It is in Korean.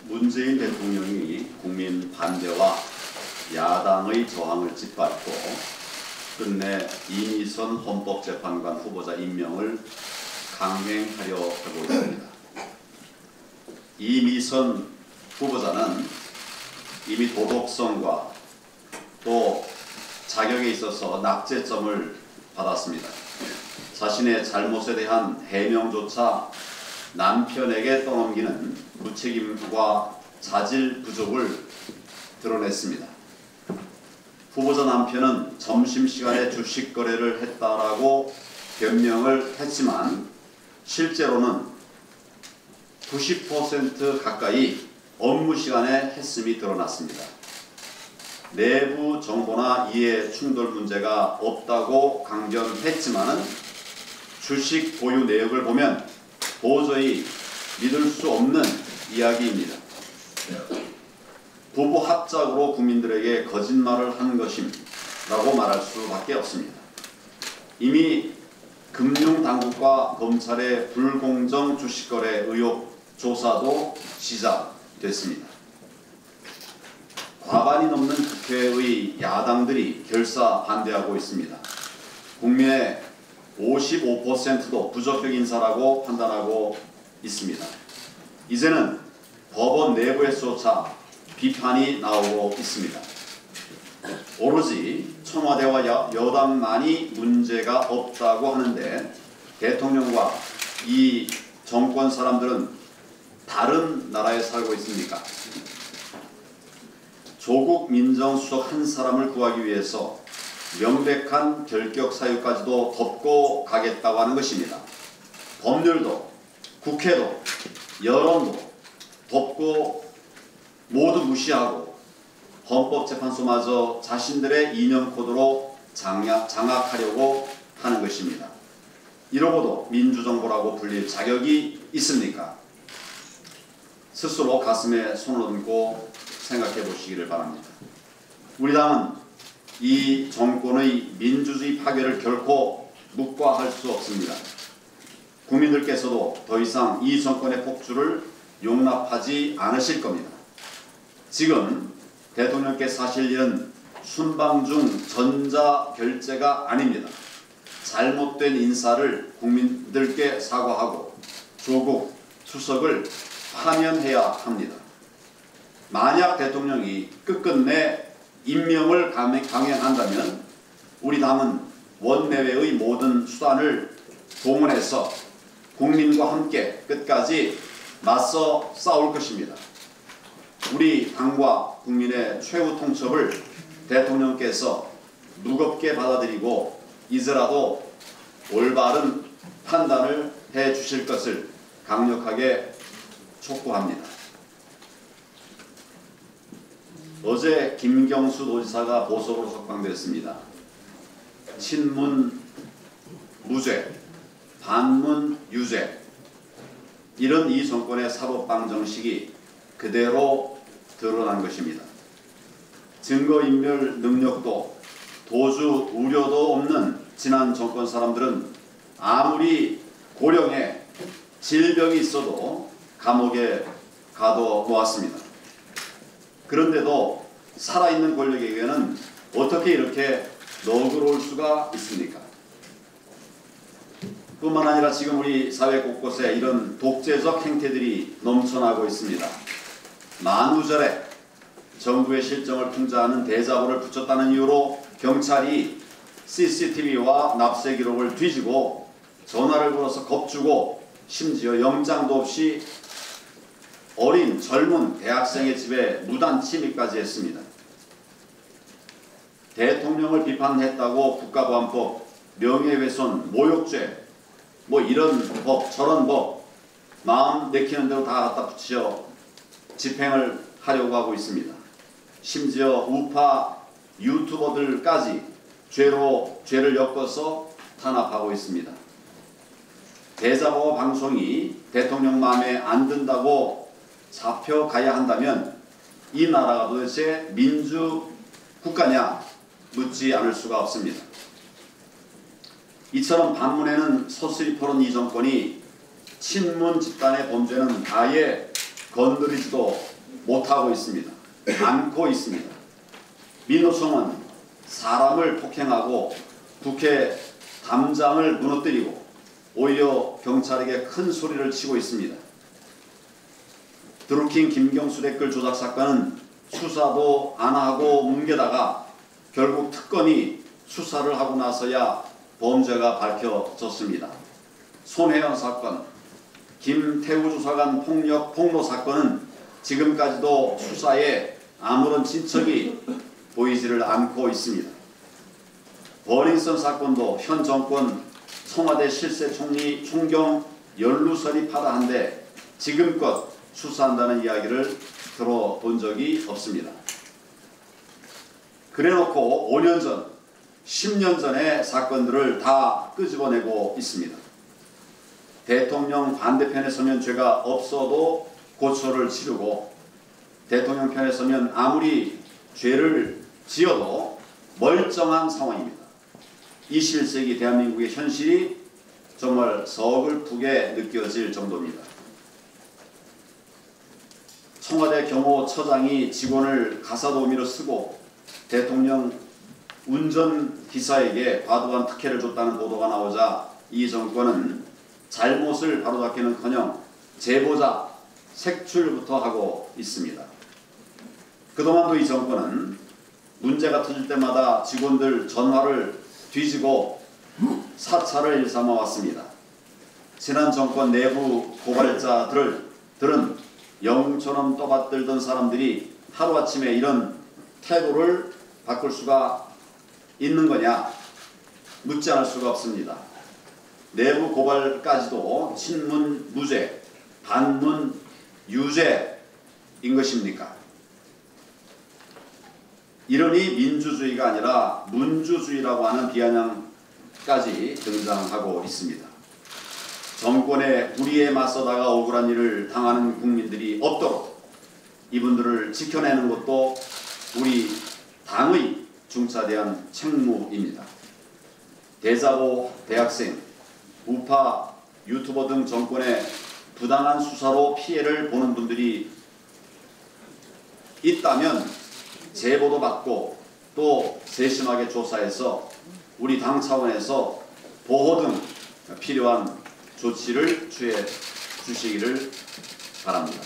문재인 대통령이 국민 반대와 야당의 저항을 짓밟고 끝내 이미선 헌법재판관 후보자 임명을 강행하려 하고 있습니다. 이미선 후보자는 이미 도덕성과 또 자격에 있어서 낙제점을 받았습니다. 자신의 잘못에 대한 해명조차 남편에게 떠넘기는 무책임과 자질 부족을 드러냈습니다. 후보자 남편은 점심시간에 주식 거래를 했다라고 변명을 했지만 실제로는 90% 가까이 업무 시간에 했음이 드러났습니다. 내부 정보나 이해 충돌 문제가 없다고 강변했지만은 주식 보유 내역을 보면 도저히 믿을 수 없는 이야기입니다. 부부 합작으로 국민들에게 거짓말을 한 것임라고 말할 수밖에 없습니다. 이미 금융당국과 검찰의 불공정 주식거래 의혹 조사도 시작됐습니다. 과반이 넘는 국회의 야당들이 결사 반대하고 있습니다. 국민의 55%도 부적격 인사라고 판단하고 있습니다. 이제는 법원 내부에서조차 비판이 나오고 있습니다. 오로지 청와대와 여당만이 문제가 없다고 하는데 대통령과 이 정권 사람들은 다른 나라에 살고 있습니까? 조국 민정수석 한 사람을 구하기 위해서 명백한 결격 사유까지도 덮고 가겠다고 하는 것입니다. 법률도 국회도 여론도 덮고 모두 무시하고 헌법재판소마저 자신들의 이념 코드로 장악하려고 하는 것입니다. 이러고도 민주정부라고 불릴 자격이 있습니까? 스스로 가슴에 손을 얹고 생각해 보시기를 바랍니다. 우리 당은 이 정권의 민주주의 파괴를 결코 묵과할 수 없습니다. 국민들께서도 더 이상 이 정권의 폭주를 용납하지 않으실 겁니다. 지금 대통령께서 하실 일은 순방중 전자결제가 아닙니다. 잘못된 인사를 국민들께 사과하고 조국 수석을 파면해야 합니다. 만약 대통령이 끝끝내 임명을 강행한다면 우리 당은 원내외의 모든 수단을 동원해서 국민과 함께 끝까지 맞서 싸울 것입니다. 우리 당과 국민의 최후 통첩을 대통령께서 무겁게 받아들이고 이제라도 올바른 판단을 해 주실 것을 강력하게 촉구합니다. 어제 김경수 도지사가 보석으로 석방되었습니다. 친문 무죄, 반문 유죄, 이런 이 정권의 사법방 정식이 그대로 드러난 것입니다. 증거인멸 능력도 도주 우려도 없는 지난 정권 사람들은 아무리 고령에 질병이 있어도 감옥에 가둬놓았습니다. 그런데도 살아있는 권력에게는 어떻게 이렇게 너그러울 수가 있습니까? 뿐만 아니라 지금 우리 사회 곳곳에 이런 독재적 행태들이 넘쳐나고 있습니다. 만우절에 정부의 실정을 풍자하는 대자보를 붙였다는 이유로 경찰이 CCTV와 납세 기록을 뒤지고 전화를 걸어서 겁주고 심지어 영장도 없이 어린 젊은 대학생의 집에 무단 침입까지 했습니다. 대통령을 비판했다고 국가보안법, 명예훼손, 모욕죄, 뭐 이런 법 저런 법 마음 내키는 대로 다 갖다 붙여 집행을 하려고 하고 있습니다. 심지어 우파 유튜버들까지 죄를 엮어서 탄압하고 있습니다. 대자보 방송이 대통령 마음에 안 든다고 잡혀가야 한다면 이 나라가 도대체 민주 국가냐 묻지 않을 수가 없습니다. 이처럼 반문에는 서슬이 퍼는 이 정권이 친문 집단의 범죄는 아예 건드리지도 못하고 있습니다. 않고 있습니다. 민노총은 사람을 폭행하고 국회 담장을 무너뜨리고 오히려 경찰에게 큰 소리를 치고 있습니다. 드루킹 김경수 댓글 조작 사건은 수사도 안 하고 뭉개다가 결국 특검이 수사를 하고 나서야 범죄가 밝혀졌습니다. 손혜원 사건, 김태우 주사관 폭로 사건은 지금까지도 수사에 아무런 진척이 보이지를 않고 있습니다. 버닝썬 사건도 현 정권 청와대 실세 총리 총경 연루설립하다 한데 지금껏 수사한다는 이야기를 들어본 적이 없습니다. 그래놓고 5년 전, 10년 전의 사건들을 다 끄집어내고 있습니다. 대통령 반대편에 서면 죄가 없어도 고초를 치르고 대통령 편에 서면 아무리 죄를 지어도 멀쩡한 상황입니다. 21세기 대한민국의 현실이 정말 서글프게 느껴질 정도입니다. 청와대 경호처장이 직원을 가사도우미로 쓰고 대통령 운전기사에게 과도한 특혜를 줬다는 보도가 나오자 이 정권은 잘못을 바로잡기는커녕 제보자 색출부터 하고 있습니다. 그동안도 이 정권은 문제가 터질 때마다 직원들 전화를 뒤지고 사찰을 일삼아 왔습니다. 지난 정권 내부 고발자들은 영처럼 떠받들던 사람들이 하루아침에 이런 태도를 바꿀 수가 있는 거냐 묻지 않을 수가 없습니다. 내부 고발까지도 친문 무죄, 반문 유죄인 것입니까? 이러니 민주주의가 아니라 문주주의라고 하는 비아냥까지 등장하고 있습니다. 정권의 불의에 맞서다가 억울한 일을 당하는 국민들이 없도록 이분들을 지켜내는 것도 우리 당의 중차대한 책무입니다. 대자보 대학생, 우파 유튜버 등 정권의 부당한 수사로 피해를 보는 분들이 있다면 제보도 받고 또 세심하게 조사해서 우리 당 차원에서 보호 등 필요한 조치를 취해 주시기를 바랍니다.